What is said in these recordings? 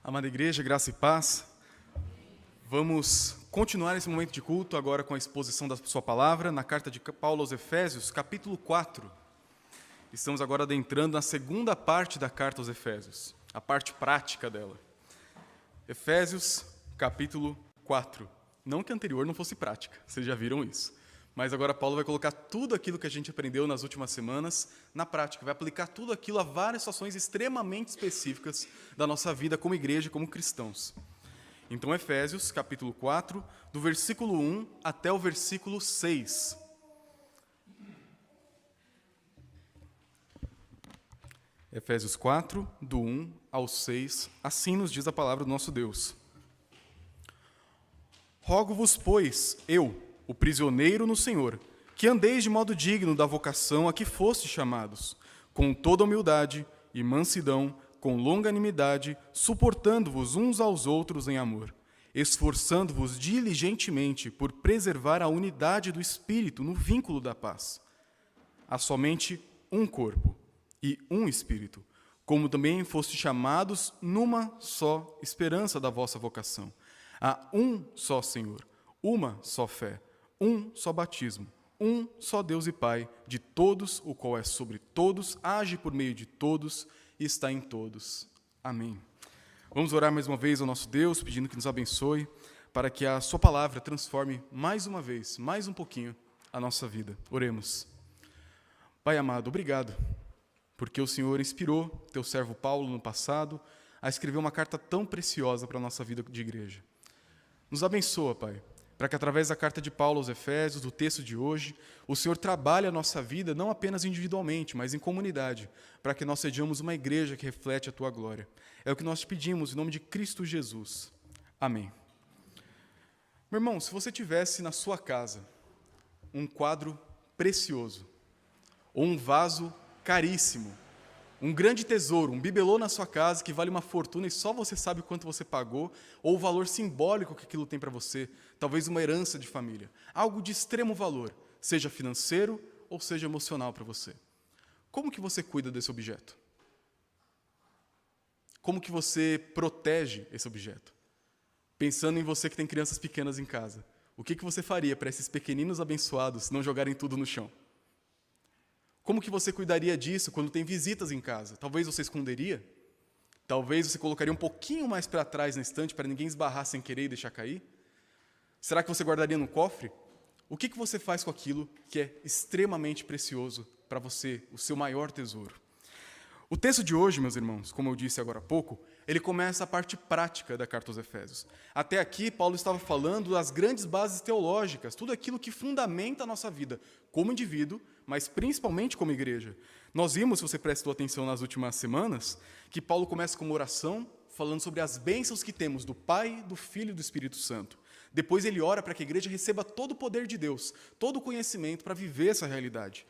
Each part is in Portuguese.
Amada igreja, graça e paz. Vamos continuar esse momento de culto agora com a exposição da sua palavra na carta de Paulo aos Efésios, capítulo 4. Estamos agora adentrando na segunda parte da carta aos Efésios, a parte prática dela. Efésios, capítulo 4. Não que a anterior não fosse prática, vocês já viram isso. Mas agora Paulo vai colocar tudo aquilo que a gente aprendeu nas últimas semanas na prática, vai aplicar tudo aquilo a várias situações extremamente específicas da nossa vida como igreja, como cristãos. Então, Efésios, capítulo 4, do versículo 1 até o versículo 6. Efésios 4, do 1 ao 6, assim nos diz a palavra do nosso Deus. Rogo-vos, pois, eu, o prisioneiro no Senhor, que andeis de modo digno da vocação a que fostes chamados, com toda humildade e mansidão, com longanimidade, suportando-vos uns aos outros em amor, esforçando-vos diligentemente por preservar a unidade do Espírito no vínculo da paz. Há somente um corpo e um Espírito, como também fostes chamados numa só esperança da vossa vocação. Há um só Senhor, uma só fé, um só batismo, um só Deus e Pai, de todos, o qual é sobre todos, age por meio de todos e está em todos. Amém. Vamos orar mais uma vez ao nosso Deus, pedindo que nos abençoe, para que a sua palavra transforme mais uma vez, mais um pouquinho, a nossa vida. Oremos. Pai amado, obrigado, porque o Senhor inspirou teu servo Paulo no passado a escrever uma carta tão preciosa para a nossa vida de igreja. Nos abençoa, Pai, para que através da carta de Paulo aos Efésios, do texto de hoje, o Senhor trabalhe a nossa vida não apenas individualmente, mas em comunidade, para que nós sejamos uma igreja que reflete a Tua glória. É o que nós te pedimos em nome de Cristo Jesus. Amém. Meu irmão, se você tivesse na sua casa um quadro precioso, ou um vaso caríssimo, um grande tesouro, um bibelô na sua casa que vale uma fortuna e só você sabe quanto você pagou, ou o valor simbólico que aquilo tem para você, talvez uma herança de família, algo de extremo valor, seja financeiro ou seja emocional para você. Como que você cuida desse objeto? Como que você protege esse objeto? Pensando em você que tem crianças pequenas em casa, o que você faria para esses pequeninos abençoados não jogarem tudo no chão? Como que você cuidaria disso quando tem visitas em casa? Talvez você esconderia? Talvez você colocaria um pouquinho mais para trás na estante para ninguém esbarrar sem querer e deixar cair? Será que você guardaria no cofre? O que você faz com aquilo que é extremamente precioso para você, o seu maior tesouro? O texto de hoje, meus irmãos, como eu disse agora há pouco, ele começa a parte prática da carta aos Efésios. Até aqui, Paulo estava falando das grandes bases teológicas, tudo aquilo que fundamenta a nossa vida como indivíduo, mas principalmente como igreja. Nós vimos, se você prestou atenção nas últimas semanas, que Paulo começa com uma oração falando sobre as bênçãos que temos do Pai, do Filho e do Espírito Santo. Depois ele ora para que a igreja receba todo o poder de Deus, todo o conhecimento para viver essa realidade.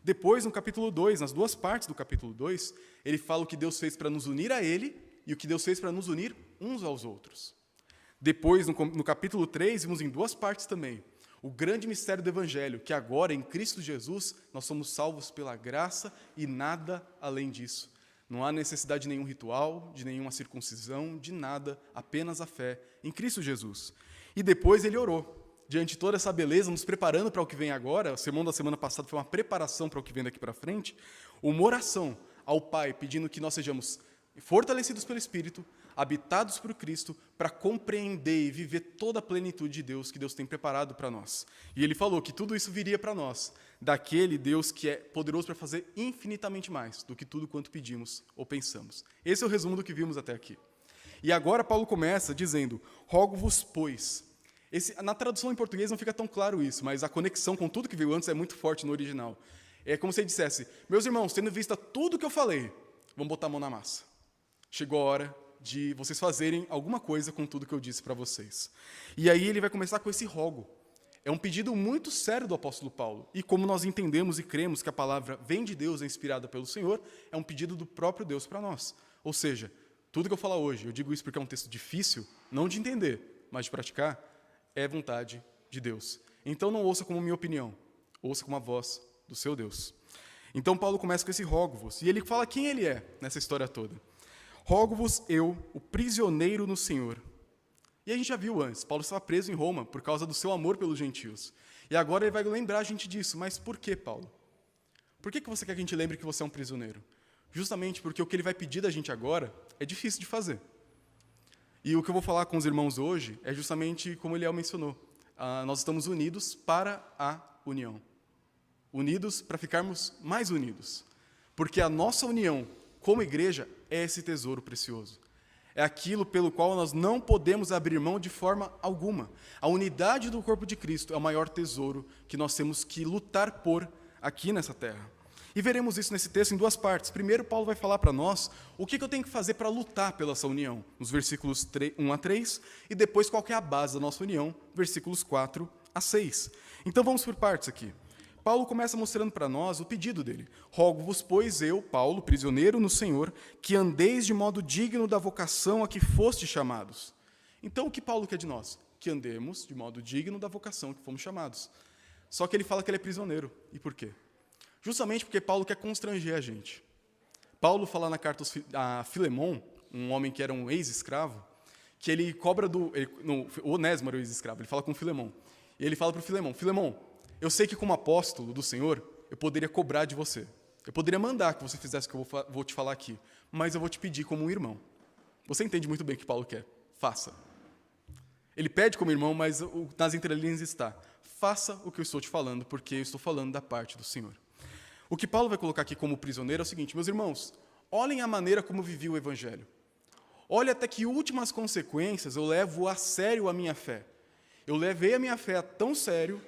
Depois, no capítulo 2, nas duas partes do capítulo 2, ele fala o que Deus fez para nos unir a Ele e o que Deus fez para nos unir uns aos outros. Depois, no capítulo 3, vimos em duas partes também o grande mistério do Evangelho, que agora, em Cristo Jesus, nós somos salvos pela graça e nada além disso. Não há necessidade de nenhum ritual, de nenhuma circuncisão, de nada, apenas a fé em Cristo Jesus. E depois ele orou. Diante de toda essa beleza, nos preparando para o que vem agora, o sermão da semana passada foi uma preparação para o que vem daqui para frente, uma oração ao Pai, pedindo que nós sejamos fortalecidos pelo Espírito, habitados por Cristo, para compreender e viver toda a plenitude de Deus que Deus tem preparado para nós. E ele falou que tudo isso viria para nós, daquele Deus que é poderoso para fazer infinitamente mais do que tudo quanto pedimos ou pensamos. Esse é o resumo do que vimos até aqui. E agora Paulo começa dizendo, rogo-vos, pois. Na tradução em português não fica tão claro isso, mas a conexão com tudo que veio antes é muito forte no original. É como se ele dissesse, meus irmãos, tendo visto tudo que eu falei, vamos botar a mão na massa. Chegou a hora de vocês fazerem alguma coisa com tudo que eu disse para vocês. E aí ele vai começar com esse rogo. É um pedido muito sério do apóstolo Paulo. E como nós entendemos e cremos que a palavra vem de Deus, é inspirada pelo Senhor, é um pedido do próprio Deus para nós. Ou seja, tudo que eu falar hoje, eu digo isso porque é um texto difícil, não de entender, mas de praticar, é vontade de Deus. Então não ouça como minha opinião, ouça como a voz do seu Deus. Então Paulo começa com esse rogo-vos, e ele fala quem ele é nessa história toda. Rogo-vos eu, o prisioneiro no Senhor. E a gente já viu antes, Paulo estava preso em Roma por causa do seu amor pelos gentios. E agora ele vai lembrar a gente disso. Mas por que, Paulo? Por que você quer que a gente lembre que você é um prisioneiro? Justamente porque o que ele vai pedir da gente agora é difícil de fazer. E o que eu vou falar com os irmãos hoje é justamente como Eliel mencionou. Nós estamos unidos para a união. Unidos para ficarmos mais unidos. Porque a nossa união como igreja é esse tesouro precioso. É aquilo pelo qual nós não podemos abrir mão de forma alguma. A unidade do corpo de Cristo é o maior tesouro que nós temos que lutar por aqui nessa terra. E veremos isso nesse texto em duas partes. Primeiro, Paulo vai falar para nós o que eu tenho que fazer para lutar pela essa união, nos versículos 1 a 3, e depois qual que é a base da nossa união, versículos 4 a 6. Então vamos por partes aqui. Paulo começa mostrando para nós o pedido dele. Rogo-vos, pois eu, Paulo, prisioneiro no Senhor, que andeis de modo digno da vocação a que fostes chamados. Então, o que Paulo quer de nós? Que andemos de modo digno da vocação a que fomos chamados. Só que ele fala que ele é prisioneiro. E por quê? Justamente porque Paulo quer constranger a gente. Paulo fala na carta a Filemon, um homem que era um ex-escravo, que ele cobra o Onésimo era o ex-escravo, ele fala com Filemon. E ele fala para o Filemon, Filemon, eu sei que como apóstolo do Senhor, eu poderia cobrar de você. Eu poderia mandar que você fizesse o que eu vou te falar aqui, mas eu vou te pedir como um irmão. Você entende muito bem o que Paulo quer. Faça. Ele pede como irmão, mas nas entrelinhas está. Faça o que eu estou te falando, porque eu estou falando da parte do Senhor. O que Paulo vai colocar aqui como prisioneiro é o seguinte, meus irmãos, olhem a maneira como eu vivi o Evangelho. Olha até que últimas consequências eu levo a sério a minha fé. Eu levei a minha fé tão sério,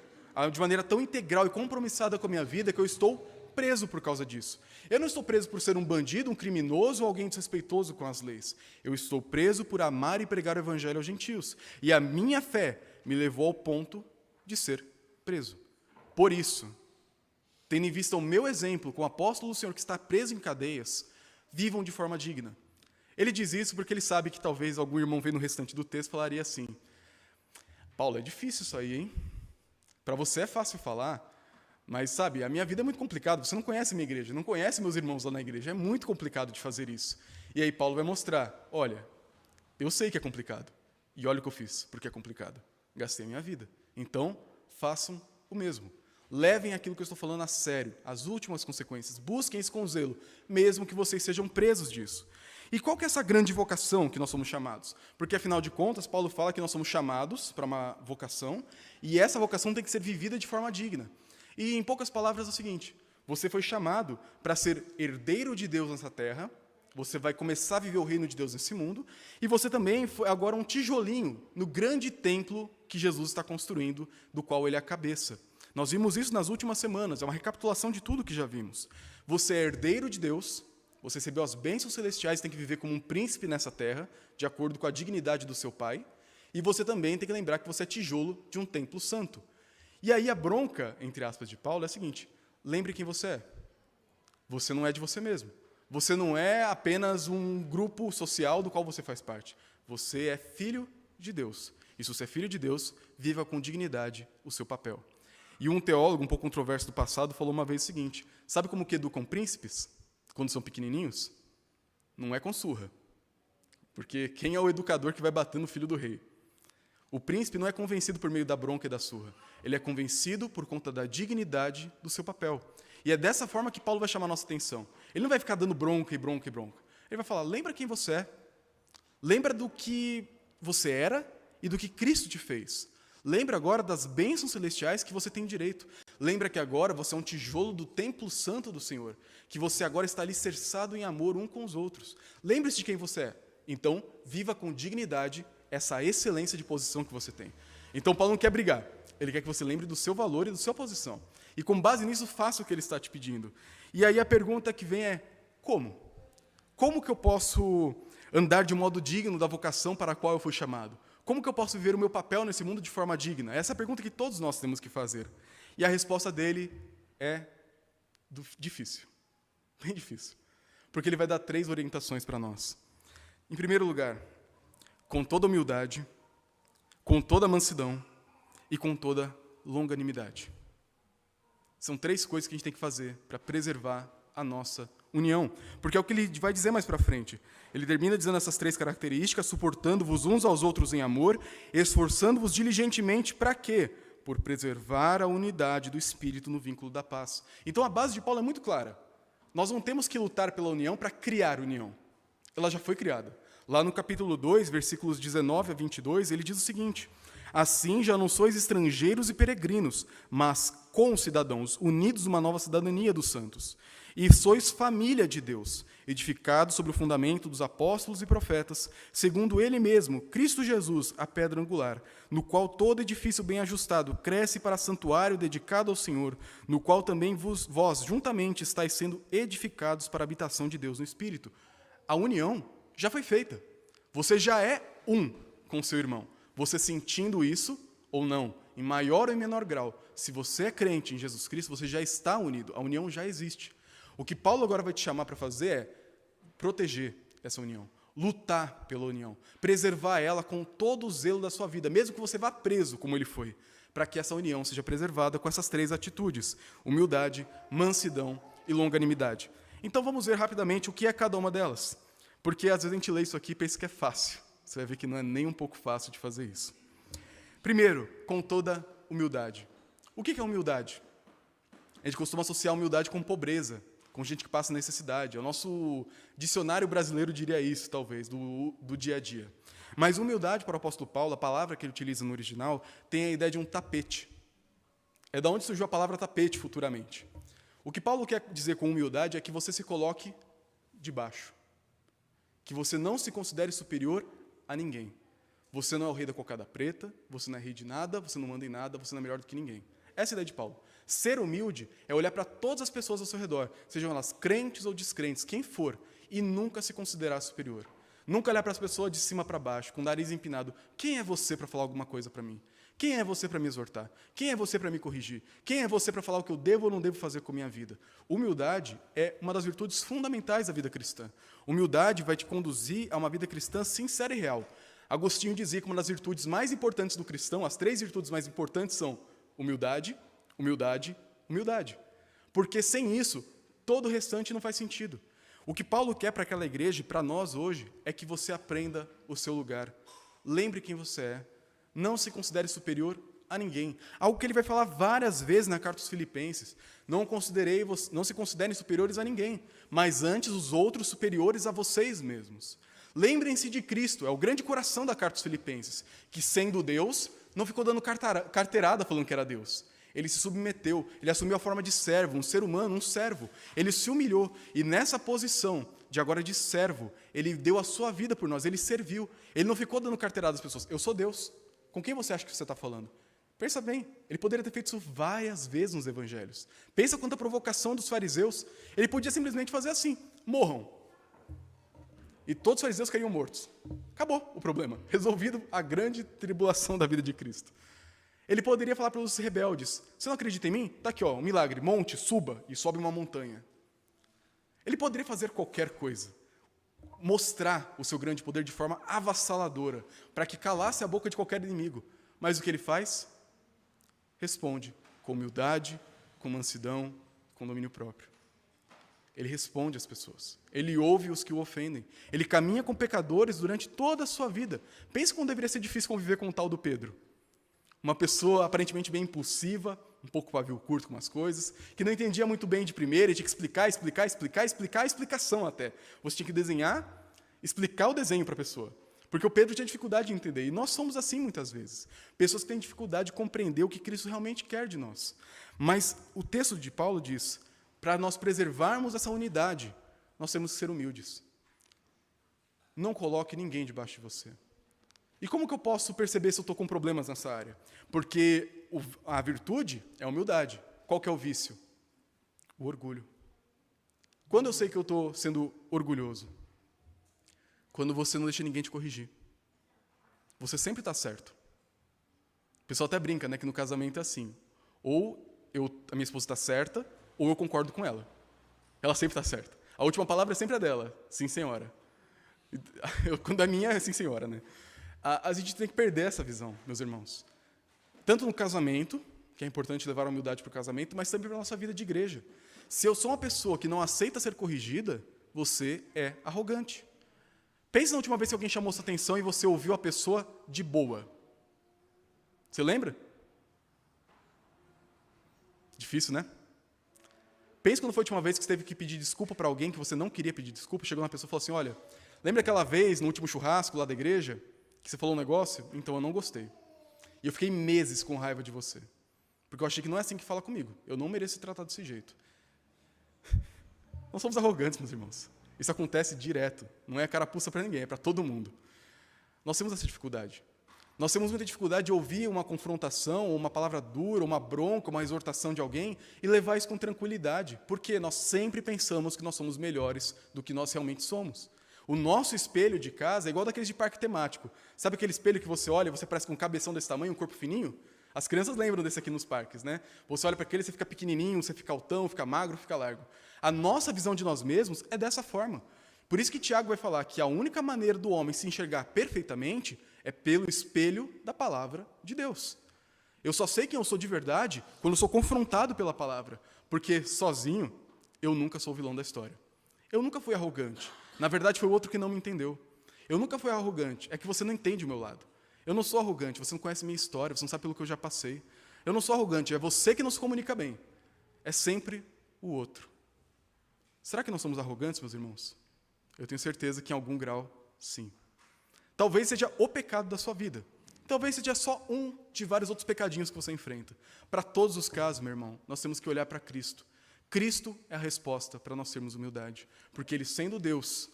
de maneira tão integral e compromissada com a minha vida, que eu estou preso por causa disso. Eu não estou preso por ser um bandido, um criminoso ou alguém desrespeitoso com as leis. Eu estou preso por amar e pregar o Evangelho aos gentios. E a minha fé me levou ao ponto de ser preso. Por isso, tendo em vista o meu exemplo com o apóstolo do Senhor que está preso em cadeias, vivam de forma digna. Ele diz isso porque ele sabe que talvez algum irmão vendo o restante do texto falaria assim, Paulo, é difícil isso aí, hein? Para você é fácil falar, mas, sabe, a minha vida é muito complicada. Você não conhece a minha igreja, não conhece meus irmãos lá na igreja. É muito complicado de fazer isso. E aí Paulo vai mostrar, olha, eu sei que é complicado. E olha o que eu fiz, porque é complicado. Gastei a minha vida. Então, façam o mesmo. Levem aquilo que eu estou falando a sério, as últimas consequências. Busquem isso com zelo, mesmo que vocês sejam presos disso. E qual que é essa grande vocação que nós somos chamados? Porque, afinal de contas, Paulo fala que nós somos chamados para uma vocação, e essa vocação tem que ser vivida de forma digna. E, em poucas palavras, é o seguinte, você foi chamado para ser herdeiro de Deus nessa terra, você vai começar a viver o reino de Deus nesse mundo, e você também foi agora um tijolinho no grande templo que Jesus está construindo, do qual ele é a cabeça. Nós vimos isso nas últimas semanas, é uma recapitulação de tudo que já vimos. Você é herdeiro de Deus, você recebeu as bênçãos celestiais, tem que viver como um príncipe nessa terra, de acordo com a dignidade do seu pai, e você também tem que lembrar que você é tijolo de um templo santo. E aí a bronca, entre aspas, de Paulo é a seguinte, lembre quem você é. Você não é de você mesmo. Você não é apenas um grupo social do qual você faz parte. Você é filho de Deus. E se você é filho de Deus, viva com dignidade o seu papel. E um teólogo, um pouco controverso do passado, falou uma vez o seguinte, sabe como que educam príncipes, quando são pequenininhos? Não é com surra. Porque quem é o educador que vai bater no filho do rei? O príncipe não é convencido por meio da bronca e da surra. Ele é convencido por conta da dignidade do seu papel. E é dessa forma que Paulo vai chamar a nossa atenção. Ele não vai ficar dando bronca e bronca e bronca. Ele vai falar, lembra quem você é. Lembra do que você era e do que Cristo te fez. Lembra agora das bênçãos celestiais que você tem direito. Lembra que agora você é um tijolo do templo santo do Senhor. Que você agora está alicerçado em amor um com os outros. Lembre-se de quem você é. Então, viva com dignidade essa excelência de posição que você tem. Então, Paulo não quer brigar. Ele quer que você lembre do seu valor e da sua posição. E, com base nisso, faça o que ele está te pedindo. E aí a pergunta que vem é, como? Como que eu posso andar de modo digno da vocação para a qual eu fui chamado? Como que eu posso viver o meu papel nesse mundo de forma digna? Essa é a pergunta que todos nós temos que fazer. E a resposta dele é difícil. Bem difícil. Porque ele vai dar 3 orientações para nós. Em primeiro lugar, com toda humildade, com toda mansidão e com toda longanimidade. São 3 coisas que a gente tem que fazer para preservar a nossa união. Porque é o que ele vai dizer mais para frente. Ele termina dizendo essas 3 características: suportando-vos uns aos outros em amor, esforçando-vos diligentemente para quê? Por preservar a unidade do Espírito no vínculo da paz. Então a base de Paulo é muito clara. Nós não temos que lutar pela união para criar união. Ela já foi criada. Lá no capítulo 2, versículos 19 a 22, ele diz o seguinte: assim já não sois estrangeiros e peregrinos, mas concidadãos, unidos numa nova cidadania dos santos. E sois família de Deus, edificados sobre o fundamento dos apóstolos e profetas, segundo ele mesmo, Cristo Jesus, a pedra angular, no qual todo edifício bem ajustado cresce para santuário dedicado ao Senhor, no qual também vós juntamente estáis sendo edificados para a habitação de Deus no Espírito. A união já foi feita. Você já é um com seu irmão. Você sentindo isso ou não, em maior ou em menor grau, se você é crente em Jesus Cristo, você já está unido. A união já existe. O que Paulo agora vai te chamar para fazer é proteger essa união, lutar pela união, preservar ela com todo o zelo da sua vida, mesmo que você vá preso, como ele foi, para que essa união seja preservada com essas 3 atitudes: humildade, mansidão e longanimidade. Então vamos ver rapidamente o que é cada uma delas, porque às vezes a gente lê isso aqui e pensa que é fácil. Você vai ver que não é nem um pouco fácil de fazer isso. Primeiro, com toda humildade. O que é humildade? A gente costuma associar humildade com pobreza, com gente que passa necessidade. O nosso dicionário brasileiro diria isso, talvez, do dia a dia. Mas humildade, para o apóstolo Paulo, a palavra que ele utiliza no original, tem a ideia de um tapete. É da onde surgiu a palavra tapete futuramente. O que Paulo quer dizer com humildade é que você se coloque de baixo. Que você não se considere superior a ninguém. Você não é o rei da cocada preta, você não é rei de nada, você não manda em nada, você não é melhor do que ninguém. Essa é a ideia de Paulo. Ser humilde é olhar para todas as pessoas ao seu redor, sejam elas crentes ou descrentes, quem for, e nunca se considerar superior. Nunca olhar para as pessoas de cima para baixo, com o nariz empinado. Quem é você para falar alguma coisa para mim? Quem é você para me exortar? Quem é você para me corrigir? Quem é você para falar o que eu devo ou não devo fazer com a minha vida? Humildade é uma das virtudes fundamentais da vida cristã. Humildade vai te conduzir a uma vida cristã sincera e real. Agostinho dizia que uma das virtudes mais importantes do cristão, as 3 virtudes mais importantes são humildade, humildade, humildade. Porque sem isso, todo o restante não faz sentido. O que Paulo quer para aquela igreja e para nós hoje é que você aprenda o seu lugar. Lembre quem você é. Não se considere superior a ninguém. Algo que ele vai falar várias vezes na carta aos Filipenses. Não se considerem superiores a ninguém, mas antes os outros superiores a vocês mesmos. Lembrem-se de Cristo, é o grande coração da carta aos Filipenses, que sendo Deus, não ficou dando carteirada falando que era Deus. Ele se submeteu, ele assumiu a forma de servo, um ser humano, um servo. Ele se humilhou e nessa posição de agora de servo, ele deu a sua vida por nós, ele serviu. Ele não ficou dando carteirada às pessoas. Eu sou Deus. Com quem você acha que você está falando? Pensa bem, ele poderia ter feito isso várias vezes nos evangelhos. Pensa quanta provocação dos fariseus. Ele podia simplesmente fazer assim: morram. E todos os fariseus caíam mortos. Acabou o problema. Resolvido a grande tribulação da vida de Cristo. Ele poderia falar para os rebeldes: você não acredita em mim? Está aqui, ó, um milagre, monte, suba, e sobe uma montanha. Ele poderia fazer qualquer coisa. Mostrar o seu grande poder de forma avassaladora, para que calasse a boca de qualquer inimigo. Mas o que ele faz? Responde com humildade, com mansidão, com domínio próprio. Ele responde às pessoas. Ele ouve os que o ofendem. Ele caminha com pecadores durante toda a sua vida. Pense como deveria ser difícil conviver com o tal do Pedro. Uma pessoa aparentemente bem impulsiva, um pouco pavio curto com as coisas, que não entendia muito bem de primeira, e tinha que explicar a explicação até. Você tinha que desenhar, explicar o desenho para a pessoa. Porque o Pedro tinha dificuldade de entender, e nós somos assim muitas vezes. Pessoas que têm dificuldade de compreender o que Cristo realmente quer de nós. Mas o texto de Paulo diz, para nós preservarmos essa unidade, nós temos que ser humildes. Não coloque ninguém debaixo de você. E como que eu posso perceber se eu estou com problemas nessa área? Porque a virtude é a humildade. Qual que é o vício? O orgulho. Quando eu sei que eu estou sendo orgulhoso? Quando você não deixa ninguém te corrigir. Você sempre está certo. O pessoal até brinca, né, que no casamento é assim. Ou a minha esposa está certa, ou eu concordo com ela. Ela sempre está certa. A última palavra é sempre a dela. Sim, senhora. Quando a minha é sim, senhora, né? A gente tem que perder essa visão, meus irmãos. Tanto no casamento, que é importante levar a humildade para o casamento, mas também para a nossa vida de igreja. Se eu sou uma pessoa que não aceita ser corrigida, você é arrogante. Pense na última vez que alguém chamou sua atenção e você ouviu a pessoa de boa. Você lembra? Difícil, né? Pense quando foi a última vez que você teve que pedir desculpa para alguém que você não queria pedir desculpa, chegou uma pessoa e falou assim, olha, lembra aquela vez, no último churrasco lá da igreja, que você falou um negócio? Então eu não gostei. E eu fiquei meses com raiva de você. Porque eu achei que não é assim que fala comigo. Eu não mereço ser tratado desse jeito. Nós somos arrogantes, meus irmãos. Isso acontece direto. Não é carapuça para ninguém, é para todo mundo. Nós temos essa dificuldade. Nós temos muita dificuldade de ouvir uma confrontação, ou uma palavra dura, uma bronca, uma exortação de alguém e levar isso com tranquilidade. Porque nós sempre pensamos que nós somos melhores do que nós realmente somos. O nosso espelho de casa é igual daqueles de parque temático. Sabe aquele espelho que você olha e você parece com um cabeção desse tamanho, um corpo fininho? As crianças lembram desse aqui nos parques, né? Você olha para aquele, você fica pequenininho, você fica altão, fica magro, fica largo. A nossa visão de nós mesmos é dessa forma. Por isso que Tiago vai falar que a única maneira do homem se enxergar perfeitamente é pelo espelho da palavra de Deus. Eu só sei quem eu sou de verdade quando sou confrontado pela palavra, porque sozinho eu nunca sou o vilão da história. Eu nunca fui arrogante. Na verdade, foi o outro que não me entendeu. Eu nunca fui arrogante, é que você não entende o meu lado. Eu não sou arrogante, você não conhece minha história, você não sabe pelo que eu já passei. Eu não sou arrogante, é você que não se comunica bem. É sempre o outro. Será que nós somos arrogantes, meus irmãos? Eu tenho certeza que em algum grau, sim. Talvez seja o pecado da sua vida. Talvez seja só um de vários outros pecadinhos que você enfrenta. Para todos os casos, meu irmão, nós temos que olhar para Cristo. Cristo é a resposta para nós termos humildade. Porque Ele, sendo Deus,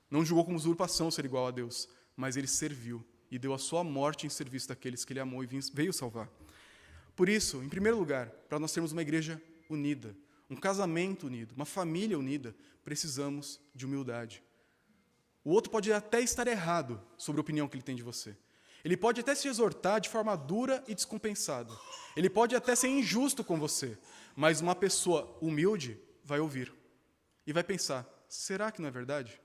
não julgou como usurpação ser igual a Deus, mas Ele serviu e deu a sua morte em serviço daqueles que Ele amou e veio salvar. Por isso, em primeiro lugar, para nós termos uma igreja unida, um casamento unido, uma família unida, precisamos de humildade. O outro pode até estar errado sobre a opinião que ele tem de você. Ele pode até se exortar de forma dura e descompensada. Ele pode até ser injusto com você, mas uma pessoa humilde vai ouvir e vai pensar, será que não é verdade?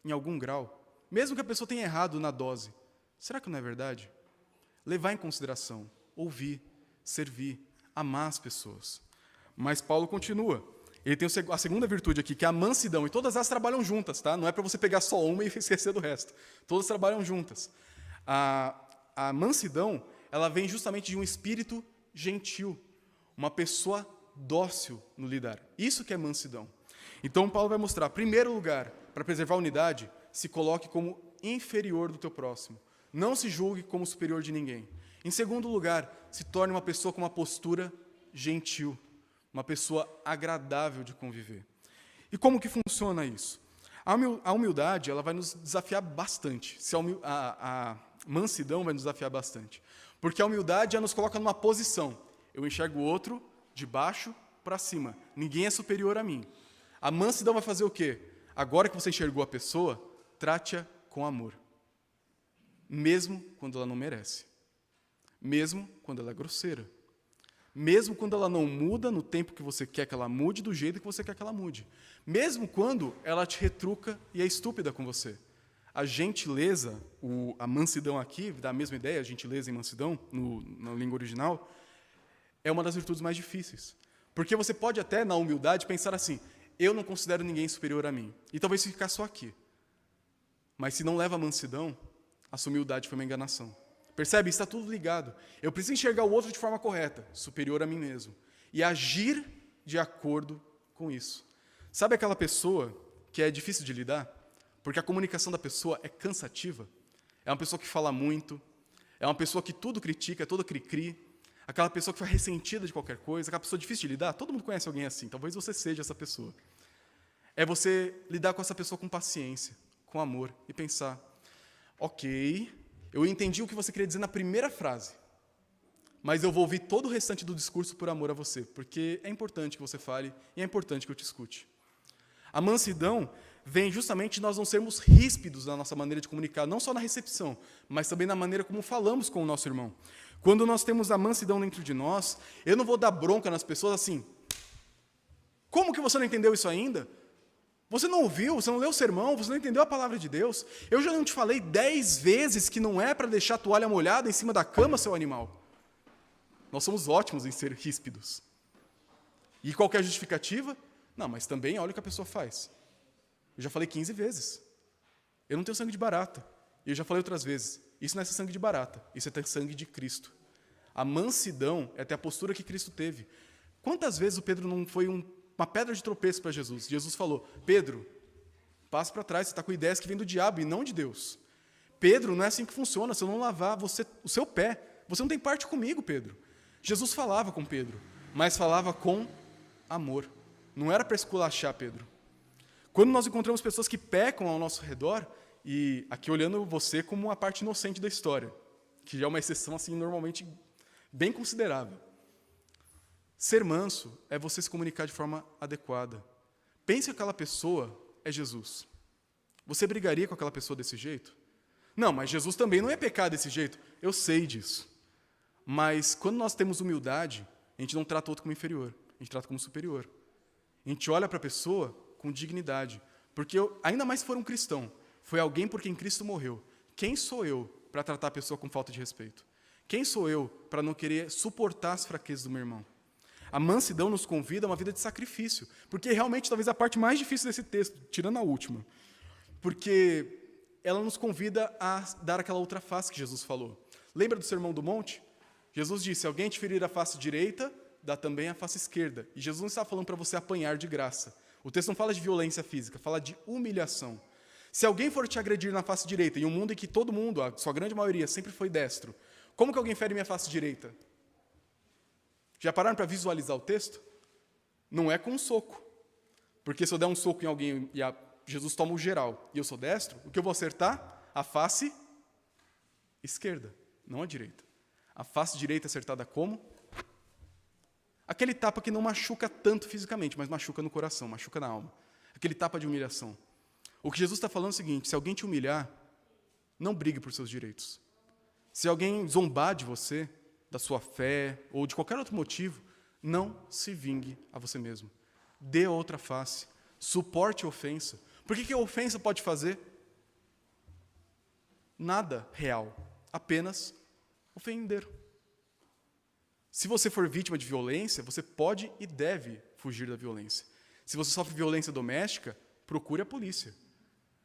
Em algum grau, mesmo que a pessoa tenha errado na dose, será que não é verdade? Levar em consideração, ouvir, servir, amar as pessoas. Mas Paulo continua. Ele tem a segunda virtude aqui, que é a mansidão. E todas elas trabalham juntas, tá? Não é para você pegar só uma e esquecer do resto. Todas trabalham juntas. A mansidão, ela vem justamente de um espírito gentil. Uma pessoa dócil no lidar. Isso que é mansidão. Então, Paulo vai mostrar, em primeiro lugar, para preservar a unidade, se coloque como inferior do teu próximo. Não se julgue como superior de ninguém. Em segundo lugar, se torne uma pessoa com uma postura gentil. Uma pessoa agradável de conviver. E como que funciona isso? A humildade, ela vai nos desafiar bastante. A mansidão vai nos desafiar bastante. Porque a humildade, ela nos coloca numa posição. Eu enxergo o outro de baixo para cima. Ninguém é superior a mim. A mansidão vai fazer o quê? Agora que você enxergou a pessoa, trate-a com amor. Mesmo quando ela não merece. Mesmo quando ela é grosseira. Mesmo quando ela não muda no tempo que você quer que ela mude, do jeito que você quer que ela mude. Mesmo quando ela te retruca e é estúpida com você. A gentileza, a mansidão aqui, dá a mesma ideia, gentileza e mansidão, na língua original, é uma das virtudes mais difíceis. Porque você pode até, na humildade, pensar assim, eu não considero ninguém superior a mim. E talvez ficar só aqui. Mas se não leva a mansidão, a sua humildade foi uma enganação. Percebe? Está tudo ligado. Eu preciso enxergar o outro de forma correta, superior a mim mesmo. E agir de acordo com isso. Sabe aquela pessoa que é difícil de lidar? Porque a comunicação da pessoa é cansativa. É uma pessoa que fala muito. É uma pessoa que tudo critica, é toda cri-cri. Aquela pessoa que foi ressentida de qualquer coisa. Aquela pessoa difícil de lidar. Todo mundo conhece alguém assim. Talvez você seja essa pessoa. É você lidar com essa pessoa com paciência, com amor. E pensar, ok, eu entendi o que você queria dizer na primeira frase, mas eu vou ouvir todo o restante do discurso por amor a você, porque é importante que você fale e é importante que eu te escute. A mansidão vem justamente de nós não sermos ríspidos na nossa maneira de comunicar, não só na recepção, mas também na maneira como falamos com o nosso irmão. Quando nós temos a mansidão dentro de nós, eu não vou dar bronca nas pessoas assim, como que você não entendeu isso ainda? Você não ouviu, você não leu o sermão, você não entendeu a palavra de Deus. Eu já não te falei 10 vezes que não é para deixar a toalha molhada em cima da cama, seu animal. Nós somos ótimos em ser ríspidos. E qual que é a justificativa? Não, mas também olha o que a pessoa faz. Eu já falei 15 vezes. Eu não tenho sangue de barata. E eu já falei outras vezes. Isso não é ter sangue de barata, isso é ter sangue de Cristo. A mansidão é ter a postura que Cristo teve. Quantas vezes o Pedro não foi uma pedra de tropeço para Jesus? Jesus falou, Pedro, passe para trás, você está com ideias que vêm do diabo e não de Deus. Pedro, não é assim que funciona, se eu não lavar o seu pé, você não tem parte comigo, Pedro. Jesus falava com Pedro, mas falava com amor. Não era para esculachar Pedro. Quando nós encontramos pessoas que pecam ao nosso redor, e aqui olhando você como a parte inocente da história, que já é uma exceção assim normalmente bem considerável. Ser manso é você se comunicar de forma adequada. Pense que aquela pessoa é Jesus. Você brigaria com aquela pessoa desse jeito? Não, mas Jesus também não é pecar desse jeito. Eu sei disso. Mas quando nós temos humildade, a gente não trata o outro como inferior, a gente trata como superior. A gente olha para a pessoa com dignidade. Porque ainda mais se for um cristão, foi alguém por quem Cristo morreu. Quem sou eu para tratar a pessoa com falta de respeito? Quem sou eu para não querer suportar as fraquezas do meu irmão? A mansidão nos convida a uma vida de sacrifício, porque realmente talvez a parte mais difícil desse texto, tirando a última, porque ela nos convida a dar aquela outra face que Jesus falou. Lembra do Sermão do Monte? Jesus disse, se alguém te ferir a face direita, dá também a face esquerda. E Jesus não está falando para você apanhar de graça. O texto não fala de violência física, fala de humilhação. Se alguém for te agredir na face direita, em um mundo em que todo mundo, a sua grande maioria, sempre foi destro, como que alguém fere minha face direita? Já pararam para visualizar o texto? Não é com um soco. Porque se eu der um soco em alguém e Jesus toma o geral e eu sou destro, o que eu vou acertar? A face esquerda, não a direita. A face direita acertada como? Aquele tapa que não machuca tanto fisicamente, mas machuca no coração, machuca na alma. Aquele tapa de humilhação. O que Jesus está falando é o seguinte, se alguém te humilhar, não brigue por seus direitos. Se alguém zombar de você, da sua fé, ou de qualquer outro motivo, não se vingue a você mesmo. Dê outra face. Suporte a ofensa. Por que a ofensa pode fazer? Nada real. Apenas ofender. Se você for vítima de violência, você pode e deve fugir da violência. Se você sofre violência doméstica, procure a polícia.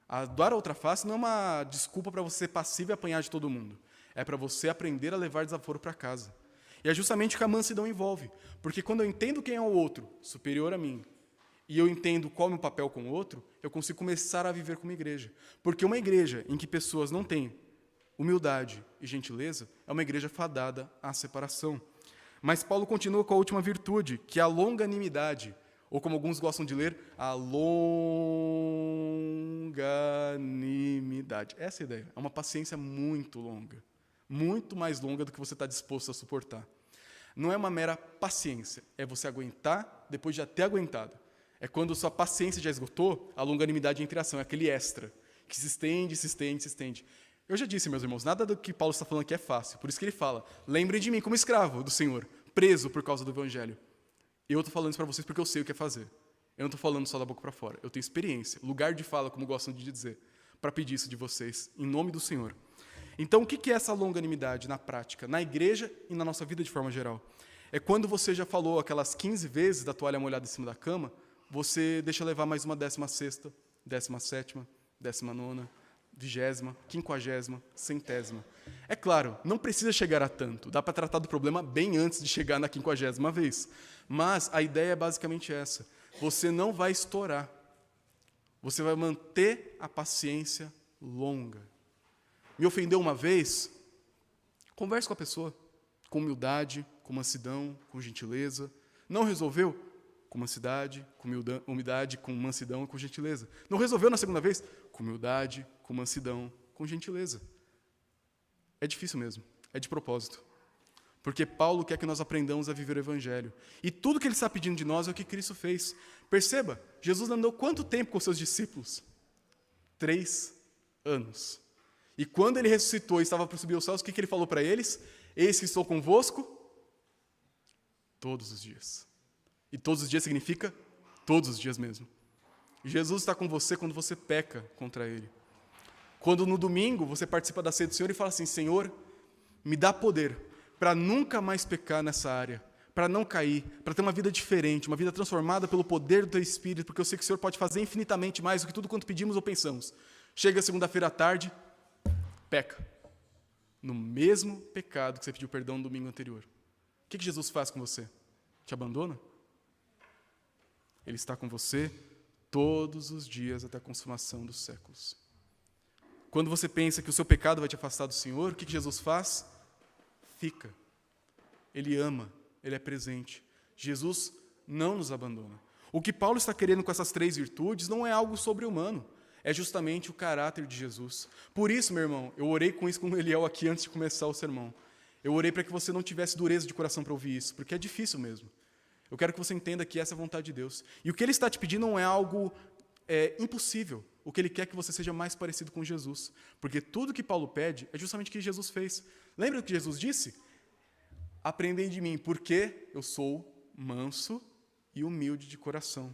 A dar a outra face não é uma desculpa para você ser passivo e apanhar de todo mundo. É para você aprender a levar desaforo para casa. E é justamente o que a mansidão envolve. Porque quando eu entendo quem é o outro, superior a mim, e eu entendo qual é o meu papel com o outro, eu consigo começar a viver como igreja. Porque uma igreja em que pessoas não têm humildade e gentileza é uma igreja fadada à separação. Mas Paulo continua com a última virtude, que é a longanimidade, ou como alguns gostam de ler, a longanimidade. Essa é a ideia. É uma paciência muito longa. Muito mais longa do que você está disposto a suportar. Não é uma mera paciência, é você aguentar depois de já ter aguentado. É quando sua paciência já esgotou, a longanimidade entra em ação, é aquele extra, que se estende, se estende, se estende. Eu já disse, meus irmãos, nada do que Paulo está falando aqui é fácil, por isso que ele fala, lembrem de mim como escravo do Senhor, preso por causa do Evangelho. Eu estou falando isso para vocês porque eu sei o que é fazer. Eu não estou falando só da boca para fora, eu tenho experiência, lugar de fala, como gostam de dizer, para pedir isso de vocês, em nome do Senhor. Então, o que é essa longanimidade na prática, na igreja e na nossa vida de forma geral? É quando você já falou aquelas 15 vezes da toalha molhada em cima da cama, você deixa levar mais uma 16ª, 17ª, 19ª, 20ª, 50ª, 100ª. É claro, não precisa chegar a tanto, dá para tratar do problema bem antes de chegar na 50ª vez. Mas a ideia é basicamente essa, você não vai estourar, você vai manter a paciência longa. Me ofendeu uma vez, converse com a pessoa, com humildade, com mansidão, com gentileza. Não resolveu? Com mansidade, com humildade, com mansidão e com gentileza. Não resolveu na segunda vez? Com humildade, com mansidão, com gentileza. É difícil mesmo, é de propósito. Porque Paulo quer que nós aprendamos a viver o Evangelho. E tudo que ele está pedindo de nós é o que Cristo fez. Perceba, Jesus andou quanto tempo com seus discípulos? 3 anos. E quando ele ressuscitou e estava para subir aos céus, o que ele falou para eles? Eis que estou convosco todos os dias. E todos os dias significa todos os dias mesmo. Jesus está com você quando você peca contra ele. Quando no domingo você participa da ceia do Senhor e fala assim, Senhor, me dá poder para nunca mais pecar nessa área, para não cair, para ter uma vida diferente, uma vida transformada pelo poder do teu Espírito, porque eu sei que o Senhor pode fazer infinitamente mais do que tudo quanto pedimos ou pensamos. Chega segunda-feira à tarde, peca. No mesmo pecado que você pediu perdão no domingo anterior. O que Jesus faz com você? Te abandona? Ele está com você todos os dias até a consumação dos séculos. Quando você pensa que o seu pecado vai te afastar do Senhor, o que Jesus faz? Fica. Ele ama, Ele é presente. Jesus não nos abandona. O que Paulo está querendo com essas 3 virtudes não é algo sobre-humano, é justamente o caráter de Jesus. Por isso, meu irmão, eu orei com isso com o Eliel aqui antes de começar o sermão. Eu orei para que você não tivesse dureza de coração para ouvir isso, porque é difícil mesmo. Eu quero que você entenda que essa é a vontade de Deus. E o que Ele está te pedindo não é algo impossível. O que Ele quer é que você seja mais parecido com Jesus. Porque tudo que Paulo pede é justamente o que Jesus fez. Lembra o que Jesus disse? Aprendei de mim, porque eu sou manso e humilde de coração.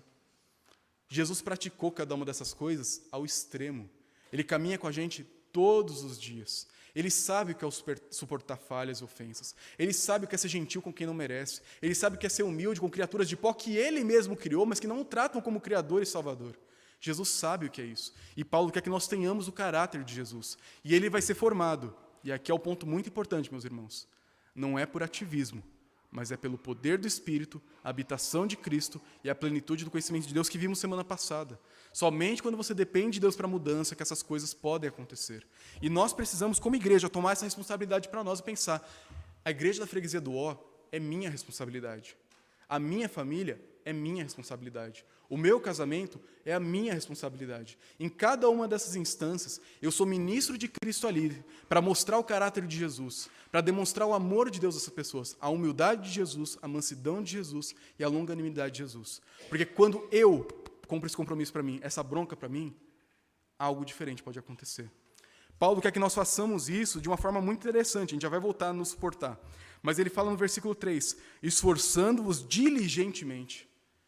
Jesus praticou cada uma dessas coisas ao extremo. Ele caminha com a gente todos os dias. Ele sabe o que é suportar falhas e ofensas. Ele sabe o que é ser gentil com quem não merece. Ele sabe o que é ser humilde com criaturas de pó que Ele mesmo criou, mas que não o tratam como Criador e Salvador. Jesus sabe o que é isso. E Paulo quer que nós tenhamos o caráter de Jesus. E ele vai ser formado. E aqui é o ponto muito importante, meus irmãos. Não é por ativismo, mas é pelo poder do Espírito, a habitação de Cristo e a plenitude do conhecimento de Deus que vimos semana passada. Somente quando você depende de Deus para a mudança que essas coisas podem acontecer. E nós precisamos, como igreja, tomar essa responsabilidade para nós e pensar, a igreja da Freguesia do Ó é minha responsabilidade. A minha família é minha responsabilidade. O meu casamento é a minha responsabilidade. Em cada uma dessas instâncias, eu sou ministro de Cristo ali, para mostrar o caráter de Jesus, para demonstrar o amor de Deus a essas pessoas, a humildade de Jesus, a mansidão de Jesus e a longanimidade de Jesus. Porque quando eu cumpro esse compromisso para mim, essa bronca para mim, algo diferente pode acontecer. Paulo quer que nós façamos isso de uma forma muito interessante, a gente já vai voltar a nos suportar. Mas ele fala no versículo 3, esforçando-vos diligentemente.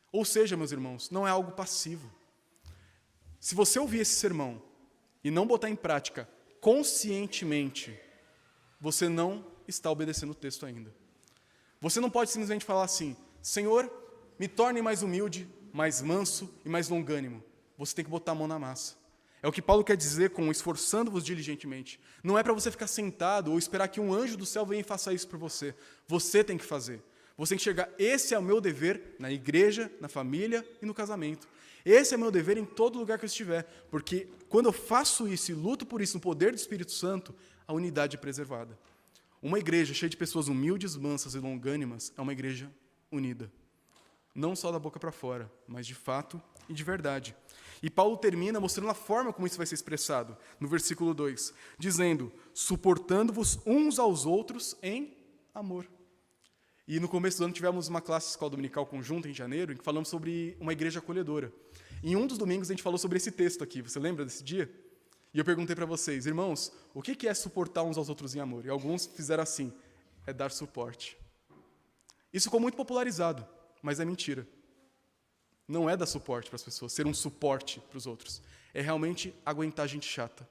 Ou seja, meus irmãos, não é algo passivo. Se você ouvir esse sermão e não botar em prática conscientemente, você não está obedecendo o texto ainda. Você não pode simplesmente falar assim, Senhor, me torne mais humilde, mais manso e mais longânimo. Você tem que botar a mão na massa. É o que Paulo quer dizer com esforçando-vos diligentemente. Não é para você ficar sentado ou esperar que um anjo do céu venha e faça isso por você. Você tem que fazer. Você tem que enxergar, esse é o meu dever na igreja, na família e no casamento. Esse é o meu dever em todo lugar que eu estiver. Porque quando eu faço isso e luto por isso no poder do Espírito Santo, a unidade é preservada. Uma igreja cheia de pessoas humildes, mansas e longânimas é uma igreja unida. Não só da boca para fora, mas de fato e de verdade. E Paulo termina mostrando a forma como isso vai ser expressado, no versículo 2, dizendo, suportando-vos uns aos outros em amor. E no começo do ano tivemos uma classe escola dominical conjunta em janeiro, em que falamos sobre uma igreja acolhedora. E em um dos domingos a gente falou sobre esse texto aqui, você lembra desse dia? E eu perguntei para vocês, irmãos, o que é suportar uns aos outros em amor? E alguns fizeram assim, é dar suporte. Isso ficou muito popularizado, mas é mentira. Não é dar suporte para as pessoas, ser um suporte para os outros. É realmente aguentar gente chata.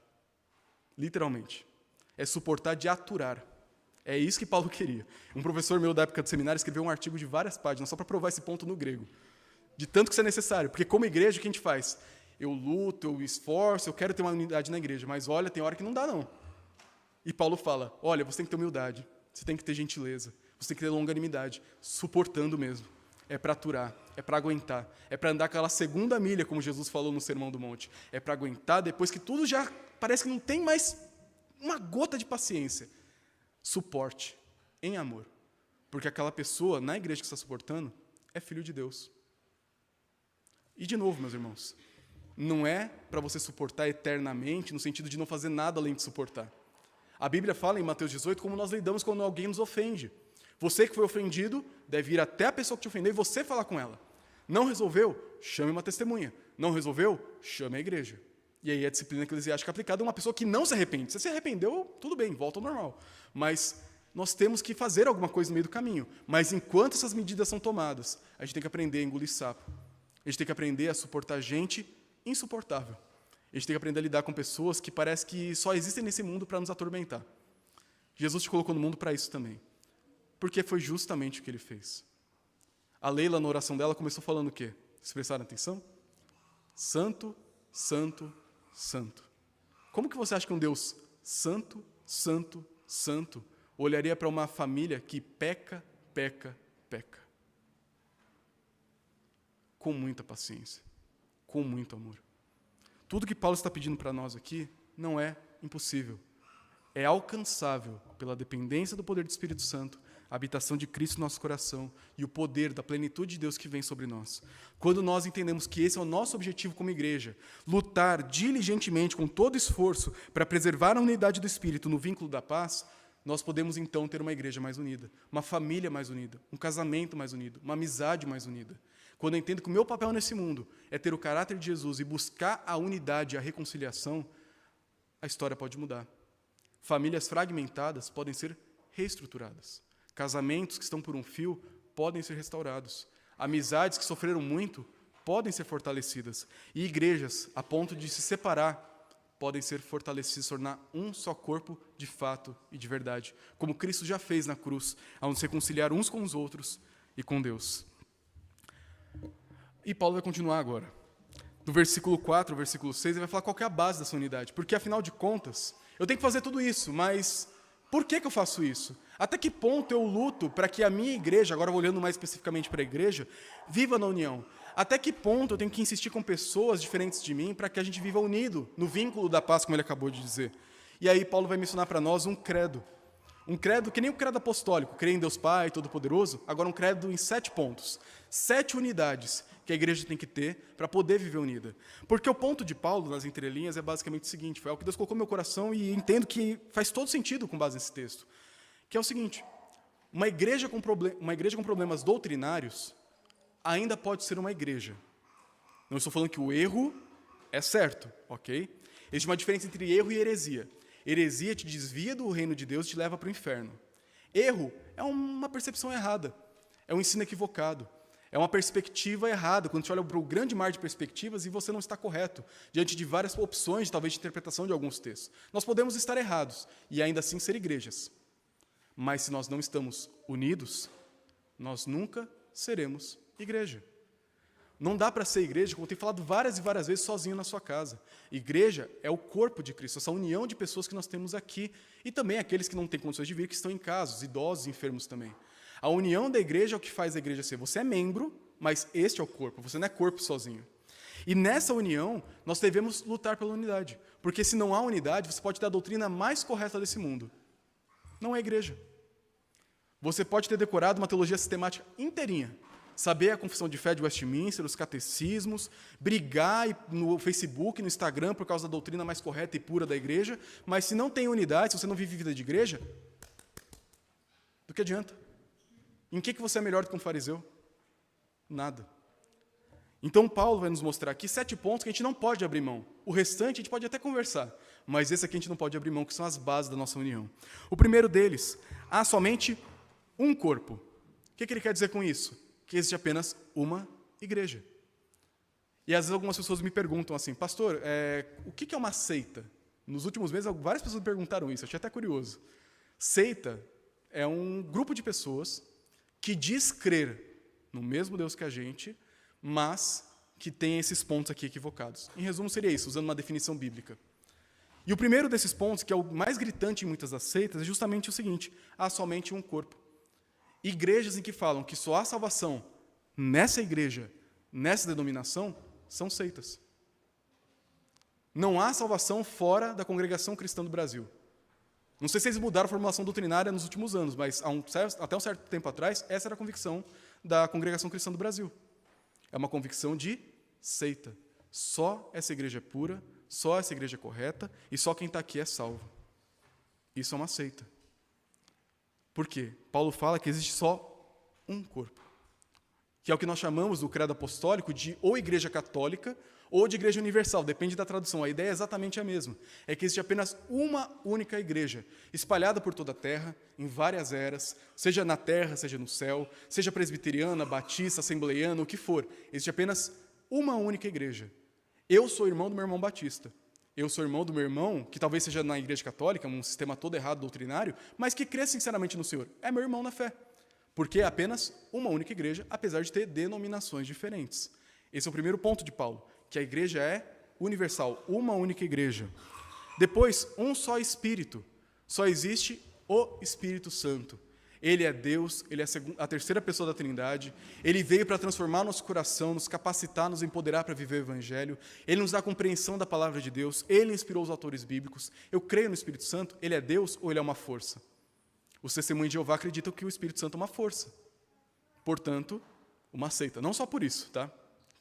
Literalmente. É suportar de aturar. É isso que Paulo queria. Um professor meu da época do seminário escreveu um artigo de várias páginas só para provar esse ponto no grego. De tanto que isso é necessário. Porque como igreja, o que a gente faz? Eu luto, eu esforço, eu quero ter uma unidade na igreja, mas olha, tem hora que não dá não. E Paulo fala, olha, você tem que ter humildade, você tem que ter gentileza, você tem que ter longanimidade, suportando mesmo. É para aturar, é para aguentar, é para andar aquela segunda milha, como Jesus falou no Sermão do Monte. É para aguentar depois que tudo já parece que não tem mais uma gota de paciência. Suporte em amor. Porque aquela pessoa, na igreja que está suportando, é filho de Deus. E de novo, meus irmãos, não é para você suportar eternamente, no sentido de não fazer nada além de suportar. A Bíblia fala em Mateus 18 como nós lidamos quando alguém nos ofende. Você que foi ofendido, deve ir até a pessoa que te ofendeu e você falar com ela. Não resolveu? Chame uma testemunha. Não resolveu? Chame a igreja. E aí a disciplina eclesiástica aplicada é uma pessoa que não se arrepende. Se você se arrependeu, tudo bem, volta ao normal. Mas nós temos que fazer alguma coisa no meio do caminho. Mas enquanto essas medidas são tomadas, a gente tem que aprender a engolir sapo. A gente tem que aprender a suportar gente insuportável. A gente tem que aprender a lidar com pessoas que parece que só existem nesse mundo para nos atormentar. Jesus te colocou no mundo para isso também. Porque foi justamente o que ele fez. A Leila, na oração dela, começou falando o quê? Vocês prestaram atenção? Santo, santo, santo. Como que você acha que um Deus santo, santo, santo olharia para uma família que peca, peca, peca? Com muita paciência, com muito amor. Tudo que Paulo está pedindo para nós aqui não é impossível. É alcançável pela dependência do poder do Espírito Santo, a habitação de Cristo no nosso coração e o poder da plenitude de Deus que vem sobre nós. Quando nós entendemos que esse é o nosso objetivo como igreja, lutar diligentemente, com todo esforço, para preservar a unidade do Espírito no vínculo da paz, nós podemos então ter uma igreja mais unida, uma família mais unida, um casamento mais unido, uma amizade mais unida. Quando eu entendo que o meu papel nesse mundo é ter o caráter de Jesus e buscar a unidade e a reconciliação, a história pode mudar. Famílias fragmentadas podem ser reestruturadas. Casamentos que estão por um fio podem ser restaurados. Amizades que sofreram muito podem ser fortalecidas. E igrejas, a ponto de se separar, podem ser fortalecidas, se tornar um só corpo de fato e de verdade, como Cristo já fez na cruz, ao nos reconciliar uns com os outros e com Deus. E Paulo vai continuar agora. Do versículo 4 ao versículo 6, ele vai falar qual que é a base dessa unidade. Porque, afinal de contas, eu tenho que fazer tudo isso, mas por que eu faço isso? Até que ponto eu luto para que a minha igreja, agora olhando mais especificamente para a igreja, viva na união? Até que ponto eu tenho que insistir com pessoas diferentes de mim para que a gente viva unido, no vínculo da paz, como ele acabou de dizer? E aí Paulo vai mencionar para nós um credo. Um credo que nem o credo apostólico, crer em Deus Pai Todo-Poderoso, agora um credo em 7 pontos. 7 unidades que a igreja tem que ter para poder viver unida. Porque o ponto de Paulo, nas entrelinhas, é basicamente o seguinte, foi algo que Deus colocou no meu coração e entendo que faz todo sentido com base nesse texto, que é o seguinte, uma igreja com problemas doutrinários ainda pode ser uma igreja. Não estou falando que o erro é certo, ok? Existe uma diferença entre erro e heresia. Heresia te desvia do reino de Deus e te leva para o inferno. Erro é uma percepção errada, é um ensino equivocado, é uma perspectiva errada, quando você olha para o grande mar de perspectivas e você não está correto, diante de várias opções, talvez, de interpretação de alguns textos. Nós podemos estar errados e ainda assim ser igrejas. Mas se nós não estamos unidos, nós nunca seremos igreja. Não dá para ser igreja, como eu tenho falado várias e várias vezes, sozinho na sua casa. Igreja é o corpo de Cristo, essa união de pessoas que nós temos aqui, e também aqueles que não têm condições de vir, que estão em casa, os idosos e enfermos também. A união da igreja é o que faz a igreja ser. Você é membro, mas este é o corpo, você não é corpo sozinho. E nessa união, nós devemos lutar pela unidade, porque se não há unidade, você pode ter a doutrina mais correta desse mundo. Não é igreja. Você pode ter decorado uma teologia sistemática inteirinha, saber a confissão de fé de Westminster, os catecismos, brigar no Facebook, no Instagram, por causa da doutrina mais correta e pura da igreja, mas se não tem unidade, se você não vive vida de igreja, do que adianta? Em que você é melhor do que um fariseu? Nada. Então Paulo vai nos mostrar aqui 7 pontos que a gente não pode abrir mão. O restante a gente pode até conversar, mas esse aqui a gente não pode abrir mão, que são as bases da nossa união. O primeiro deles, há somente um corpo. O que ele quer dizer com isso? Que existe apenas uma igreja. E às vezes algumas pessoas me perguntam assim, pastor, o que é uma seita? Nos últimos meses, várias pessoas me perguntaram isso, eu achei até curioso. Seita é um grupo de pessoas que diz crer no mesmo Deus que a gente, mas que tem esses pontos aqui equivocados. Em resumo, seria isso, usando uma definição bíblica. E o primeiro desses pontos, que é o mais gritante em muitas das seitas, é justamente o seguinte, há somente um corpo. Igrejas em que falam que só há salvação nessa igreja, nessa denominação, são seitas. Não há salvação fora da congregação cristã do Brasil. Não sei se eles mudaram a formulação doutrinária nos últimos anos, mas até um certo tempo atrás, essa era a convicção da congregação cristã do Brasil. É uma convicção de seita. Só essa igreja é pura, só essa igreja é correta, e só quem está aqui é salvo. Isso é uma seita. Por quê? Paulo fala que existe só um corpo, que é o que nós chamamos do credo apostólico de ou igreja católica ou de igreja universal, depende da tradução. A ideia é exatamente a mesma, é que existe apenas uma única igreja, espalhada por toda a terra, em várias eras, seja na terra, seja no céu, seja presbiteriana, batista, assembleiana, o que for. Existe apenas uma única igreja. Eu sou irmão do meu irmão batista. Eu sou irmão do meu irmão, que talvez seja na igreja católica, um sistema todo errado doutrinário, mas que crê sinceramente no Senhor. É meu irmão na fé. Porque é apenas uma única igreja, apesar de ter denominações diferentes. Esse é o primeiro ponto de Paulo, que a igreja é universal, uma única igreja. Depois, um só Espírito. Só existe o Espírito Santo. Ele é Deus, ele é a terceira pessoa da Trindade, ele veio para transformar nosso coração, nos capacitar, nos empoderar para viver o Evangelho, ele nos dá a compreensão da palavra de Deus, ele inspirou os autores bíblicos. Eu creio no Espírito Santo, ele é Deus ou ele é uma força? Os testemunhos de Jeová acreditam que o Espírito Santo é uma força, portanto, uma seita. Não só por isso, tá?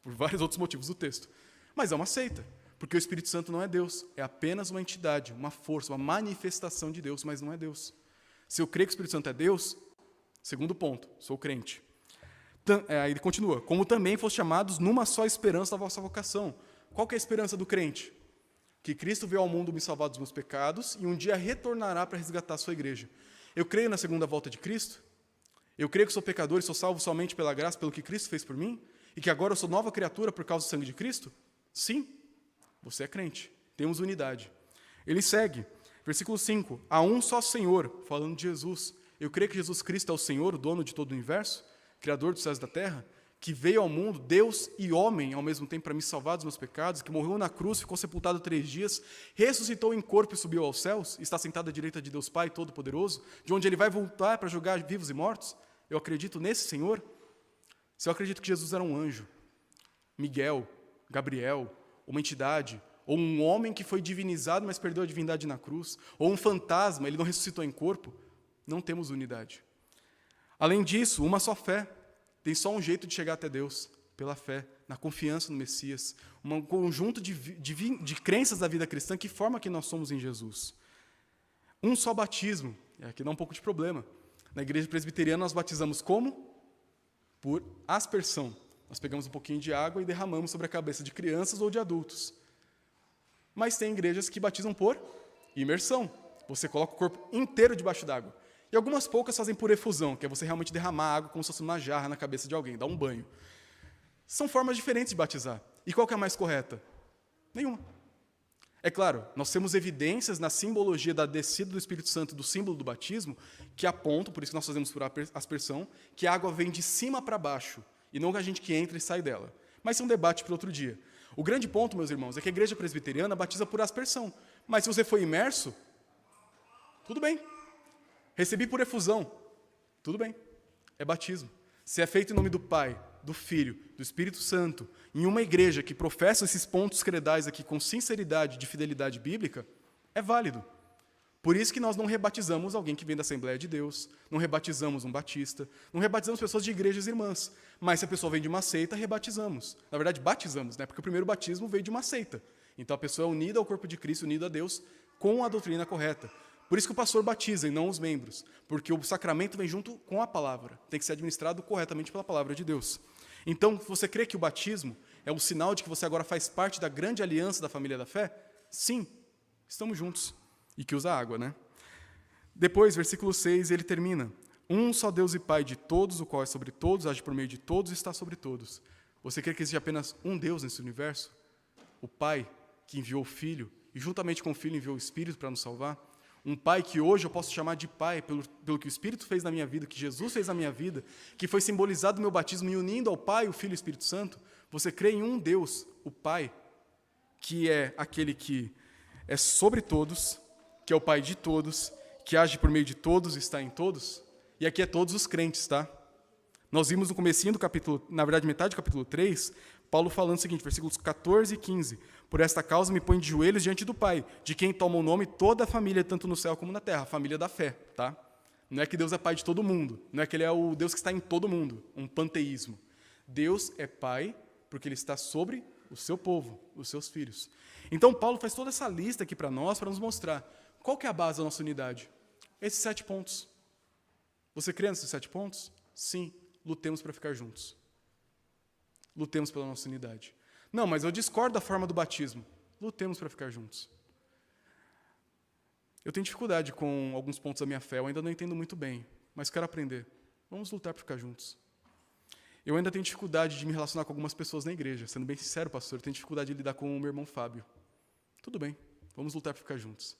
Por vários outros motivos do texto, mas é uma seita, porque o Espírito Santo não é Deus, é apenas uma entidade, uma força, uma manifestação de Deus, mas não é Deus. Se eu creio que o Espírito Santo é Deus, segundo ponto, sou crente. Aí ele continua, como também foste chamados numa só esperança da vossa vocação. Qual que é a esperança do crente? Que Cristo veio ao mundo me salvar dos meus pecados e um dia retornará para resgatar a sua igreja. Eu creio na segunda volta de Cristo? Eu creio que sou pecador e sou salvo somente pela graça, pelo que Cristo fez por mim? E que agora eu sou nova criatura por causa do sangue de Cristo? Sim, você é crente. Temos unidade. Ele segue. Versículo 5, há um só Senhor, falando de Jesus. Eu creio que Jesus Cristo é o Senhor, o dono de todo o universo, Criador dos céus e da terra, que veio ao mundo, Deus e homem, ao mesmo tempo, para me salvar dos meus pecados, que morreu na cruz, ficou sepultado 3 dias, ressuscitou em corpo e subiu aos céus, está sentado à direita de Deus Pai Todo-Poderoso, de onde ele vai voltar para julgar vivos e mortos. Eu acredito nesse Senhor. Se eu acredito que Jesus era um anjo, Miguel, Gabriel, uma entidade, ou um homem que foi divinizado, mas perdeu a divindade na cruz, ou um fantasma, ele não ressuscitou em corpo, não temos unidade. Além disso, uma só fé. Tem só um jeito de chegar até Deus, pela fé, na confiança no Messias, um conjunto de crenças da vida cristã que forma quem nós somos em Jesus. Um só batismo, e aqui dá um pouco de problema. Na igreja presbiteriana nós batizamos como? Por aspersão. Nós pegamos um pouquinho de água e derramamos sobre a cabeça de crianças ou de adultos. Mas tem igrejas que batizam por imersão. Você coloca o corpo inteiro debaixo d'água. E algumas poucas fazem por efusão, que é você realmente derramar água como se fosse uma jarra na cabeça de alguém, dar um banho. São formas diferentes de batizar. E qual que é a mais correta? Nenhuma. É claro, nós temos evidências na simbologia da descida do Espírito Santo, do símbolo do batismo, que apontam, por isso que nós fazemos por aspersão, que a água vem de cima para baixo, e não a gente que entra e sai dela. Mas é um debate para outro dia. O grande ponto, meus irmãos, é que a igreja presbiteriana batiza por aspersão. Mas se você foi imerso, tudo bem. Recebi por efusão, tudo bem. É batismo. Se é feito em nome do Pai, do Filho, do Espírito Santo, em uma igreja que professa esses pontos credais aqui com sinceridade de fidelidade bíblica, é válido. Por isso que nós não rebatizamos alguém que vem da Assembleia de Deus, não rebatizamos um batista, não rebatizamos pessoas de igrejas irmãs. Mas se a pessoa vem de uma seita, rebatizamos. Na verdade, batizamos, né? Porque o primeiro batismo veio de uma seita. Então a pessoa é unida ao corpo de Cristo, unida a Deus, com a doutrina correta. Por isso que o pastor batiza e não os membros, porque o sacramento vem junto com a palavra, tem que ser administrado corretamente pela palavra de Deus. Então, você crê que o batismo é o sinal de que você agora faz parte da grande aliança da família da fé? Sim, estamos juntos. E que usa água, né? Depois, versículo 6, ele termina. Um só Deus e Pai de todos, o qual é sobre todos, age por meio de todos e está sobre todos. Você crê que existe apenas um Deus nesse universo? O Pai que enviou o Filho, e juntamente com o Filho enviou o Espírito para nos salvar? Um Pai que hoje eu posso chamar de Pai, pelo que o Espírito fez na minha vida, que Jesus fez na minha vida, que foi simbolizado no meu batismo, me unindo ao Pai, o Filho e o Espírito Santo. Você crê em um Deus, o Pai, que é aquele que é sobre todos, que é o Pai de todos, que age por meio de todos e está em todos? E aqui é todos os crentes, tá? Nós vimos no comecinho do capítulo, na verdade metade do capítulo 3, Paulo falando o seguinte, versículos 14 e 15. Por esta causa me põe de joelhos diante do Pai, de quem toma o nome toda a família, tanto no céu como na terra, a família da fé, tá? Não é que Deus é Pai de todo mundo, não é que Ele é o Deus que está em todo mundo, um panteísmo. Deus é Pai porque Ele está sobre o seu povo, os seus filhos. Então Paulo faz toda essa lista aqui para nós, para nos mostrar qual que é a base da nossa unidade. Esses 7 pontos. Você crê nesses 7 pontos? Sim, lutemos para ficar juntos. Lutemos pela nossa unidade. Não, mas eu discordo da forma do batismo. Lutemos para ficar juntos. Eu tenho dificuldade com alguns pontos da minha fé, eu ainda não entendo muito bem, mas quero aprender. Vamos lutar para ficar juntos. Eu ainda tenho dificuldade de me relacionar com algumas pessoas na igreja. Sendo bem sincero, pastor, eu tenho dificuldade de lidar com o meu irmão Fábio. Tudo bem, vamos lutar para ficar juntos.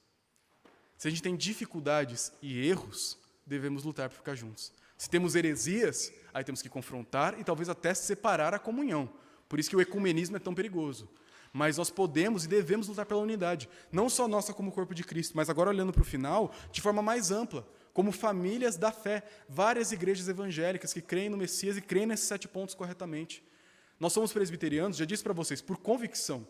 Se a gente tem dificuldades e erros, devemos lutar para ficar juntos. Se temos heresias, aí temos que confrontar e talvez até separar a comunhão. Por isso que o ecumenismo é tão perigoso. Mas nós podemos e devemos lutar pela unidade. Não só nossa como corpo de Cristo, mas agora olhando para o final, de forma mais ampla, como famílias da fé. Várias igrejas evangélicas que creem no Messias e creem nesses 7 pontos corretamente. Nós somos presbiterianos, já disse para vocês, por convicção.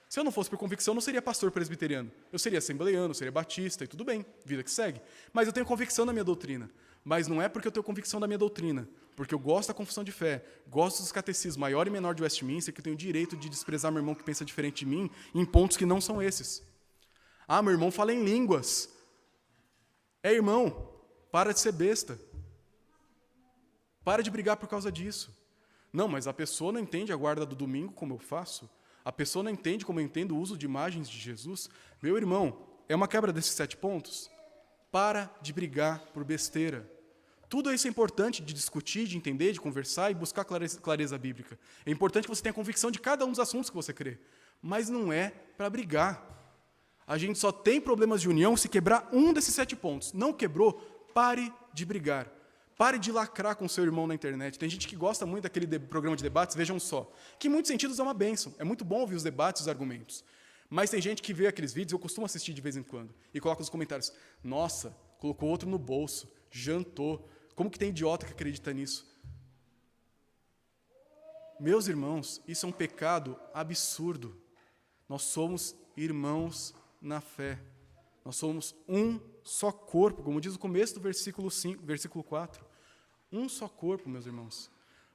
Se eu não fosse por convicção, eu não seria pastor presbiteriano. Eu seria assembleiano, eu seria batista, e tudo bem, vida que segue. Mas eu tenho convicção na minha doutrina. Mas não é porque eu tenho convicção da minha doutrina, porque eu gosto da confissão de fé, gosto dos catecismos maior e menor de Westminster, que eu tenho o direito de desprezar meu irmão que pensa diferente de mim em pontos que não são esses. Ah, meu irmão fala em línguas. Irmão, para de ser besta. Para de brigar por causa disso. Não, mas a pessoa não entende a guarda do domingo como eu faço. A pessoa não entende como eu entendo o uso de imagens de Jesus. Meu irmão, é uma quebra desses 7 pontos? Para de brigar por besteira. Tudo isso é importante de discutir, de entender, de conversar e buscar clareza bíblica. É importante que você tenha convicção de cada um dos assuntos que você crê. Mas não é para brigar. A gente só tem problemas de união se quebrar um desses 7 pontos. Não quebrou? Pare de brigar. Pare de lacrar com seu irmão na internet. Tem gente que gosta muito daquele programa de debates, vejam só, que em muitos sentidos é uma bênção. É muito bom ouvir os debates e os argumentos. Mas tem gente que vê aqueles vídeos, eu costumo assistir de vez em quando, e coloca nos comentários, nossa, colocou outro no bolso, jantou. Como que tem idiota que acredita nisso? Meus irmãos, isso é um pecado absurdo. Nós somos irmãos na fé. Nós somos um só corpo, como diz o começo do versículo 5, versículo 4. Um só corpo, meus irmãos.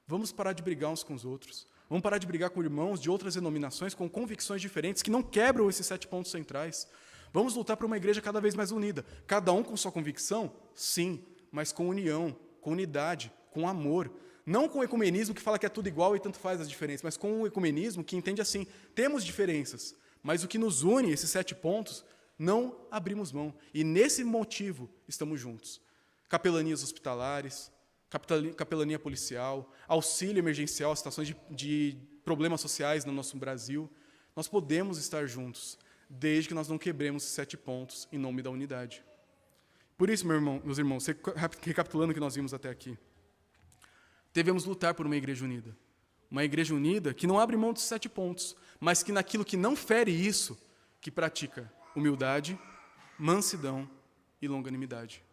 Vamos parar de brigar uns com os outros. Vamos parar de brigar com irmãos de outras denominações com convicções diferentes que não quebram esses 7 pontos centrais. Vamos lutar por uma igreja cada vez mais unida. Cada um com sua convicção? Sim, mas com união, com unidade, com amor. Não com o ecumenismo que fala que é tudo igual e tanto faz as diferenças, mas com o ecumenismo que entende assim, temos diferenças, mas o que nos une, esses 7 pontos, não abrimos mão. E nesse motivo estamos juntos. Capelanias hospitalares, capelania policial, auxílio emergencial a situações de problemas sociais no nosso Brasil. Nós podemos estar juntos, desde que nós não quebremos esses 7 pontos em nome da unidade. Por isso, meus irmãos, recapitulando o que nós vimos até aqui, devemos lutar por uma igreja unida. Uma igreja unida que não abre mão dos 7 pontos, mas que naquilo que não fere isso, que pratica humildade, mansidão e longanimidade.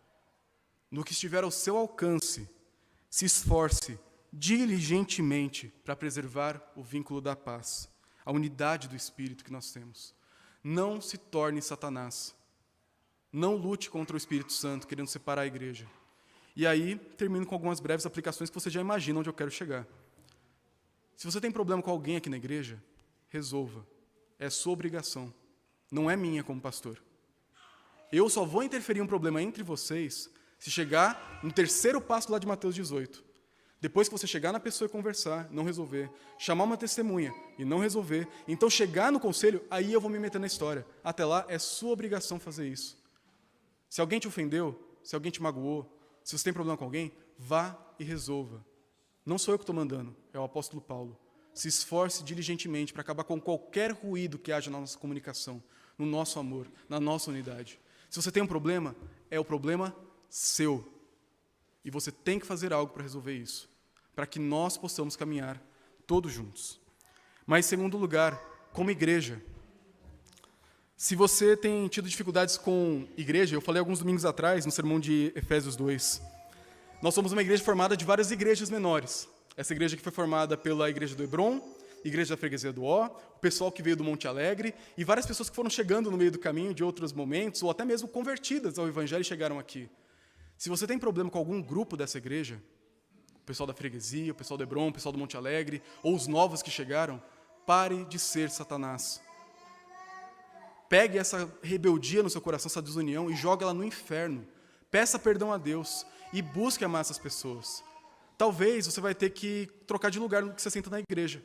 No que estiver ao seu alcance, se esforce diligentemente para preservar o vínculo da paz, a unidade do Espírito que nós temos. Não se torne Satanás. Não lute contra o Espírito Santo, querendo separar a igreja. E aí, termino com algumas breves aplicações que você já imagina onde eu quero chegar. Se você tem problema com alguém aqui na igreja, resolva. É sua obrigação. Não é minha como pastor. Eu só vou interferir em um problema entre vocês se chegar no 3º passo lá de Mateus 18. Depois que você chegar na pessoa e conversar, não resolver, chamar uma testemunha e não resolver, então chegar no conselho, aí eu vou me meter na história. Até lá, é sua obrigação fazer isso. Se alguém te ofendeu, se alguém te magoou, se você tem problema com alguém, vá e resolva. Não sou eu que estou mandando, é o apóstolo Paulo. Se esforce diligentemente para acabar com qualquer ruído que haja na nossa comunicação, no nosso amor, na nossa unidade. Se você tem um problema, é o problema seu. E você tem que fazer algo para resolver isso, para que nós possamos caminhar todos juntos. Mas, em segundo lugar, como igreja, se você tem tido dificuldades com igreja, eu falei alguns domingos atrás, no sermão de Efésios 2, nós somos uma igreja formada de várias igrejas menores. Essa igreja que foi formada pela igreja do Hebron, igreja da freguesia do Ó, o pessoal que veio do Monte Alegre, e várias pessoas que foram chegando no meio do caminho de outros momentos, ou até mesmo convertidas ao Evangelho e chegaram aqui. Se você tem problema com algum grupo dessa igreja, o pessoal da freguesia, o pessoal do Hebron, o pessoal do Monte Alegre, ou os novos que chegaram, pare de ser Satanás. Pegue essa rebeldia no seu coração, essa desunião, e jogue ela no inferno. Peça perdão a Deus e busque amar essas pessoas. Talvez você vai ter que trocar de lugar no que você senta na igreja.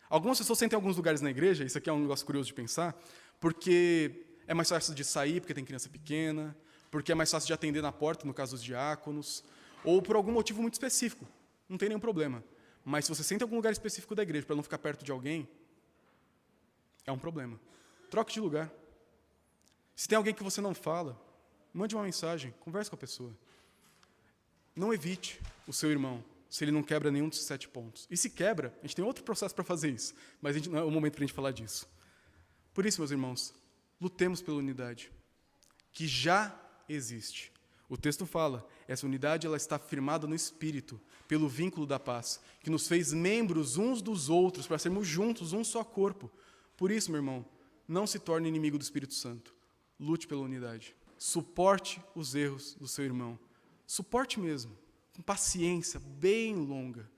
Algumas pessoas sentem em alguns lugares na igreja, isso aqui é um negócio curioso de pensar, porque é mais fácil de sair, porque tem criança pequena, porque é mais fácil de atender na porta, no caso dos diáconos, ou por algum motivo muito específico. Não tem nenhum problema. Mas se você senta em algum lugar específico da igreja para não ficar perto de alguém, é um problema. Troque de lugar. Se tem alguém que você não fala, mande uma mensagem, converse com a pessoa. Não evite o seu irmão se ele não quebra nenhum dos 7 pontos. E se quebra, a gente tem outro processo para fazer isso, mas não é o momento para a gente falar disso. Por isso, meus irmãos, lutemos pela unidade, que já existe. O texto fala, essa unidade ela está firmada no Espírito, pelo vínculo da paz, que nos fez membros uns dos outros, para sermos juntos, um só corpo. Por isso, meu irmão, não se torne inimigo do Espírito Santo. Lute pela unidade. Suporte os erros do seu irmão. Suporte mesmo, com paciência bem longa.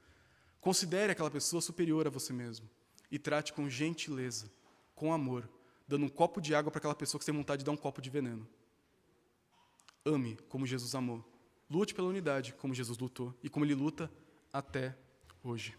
Considere aquela pessoa superior a você mesmo e trate com gentileza, com amor, dando um copo de água para aquela pessoa que você tem vontade de dar um copo de veneno. Ame como Jesus amou. Lute pela unidade, como Jesus lutou e como Ele luta até hoje.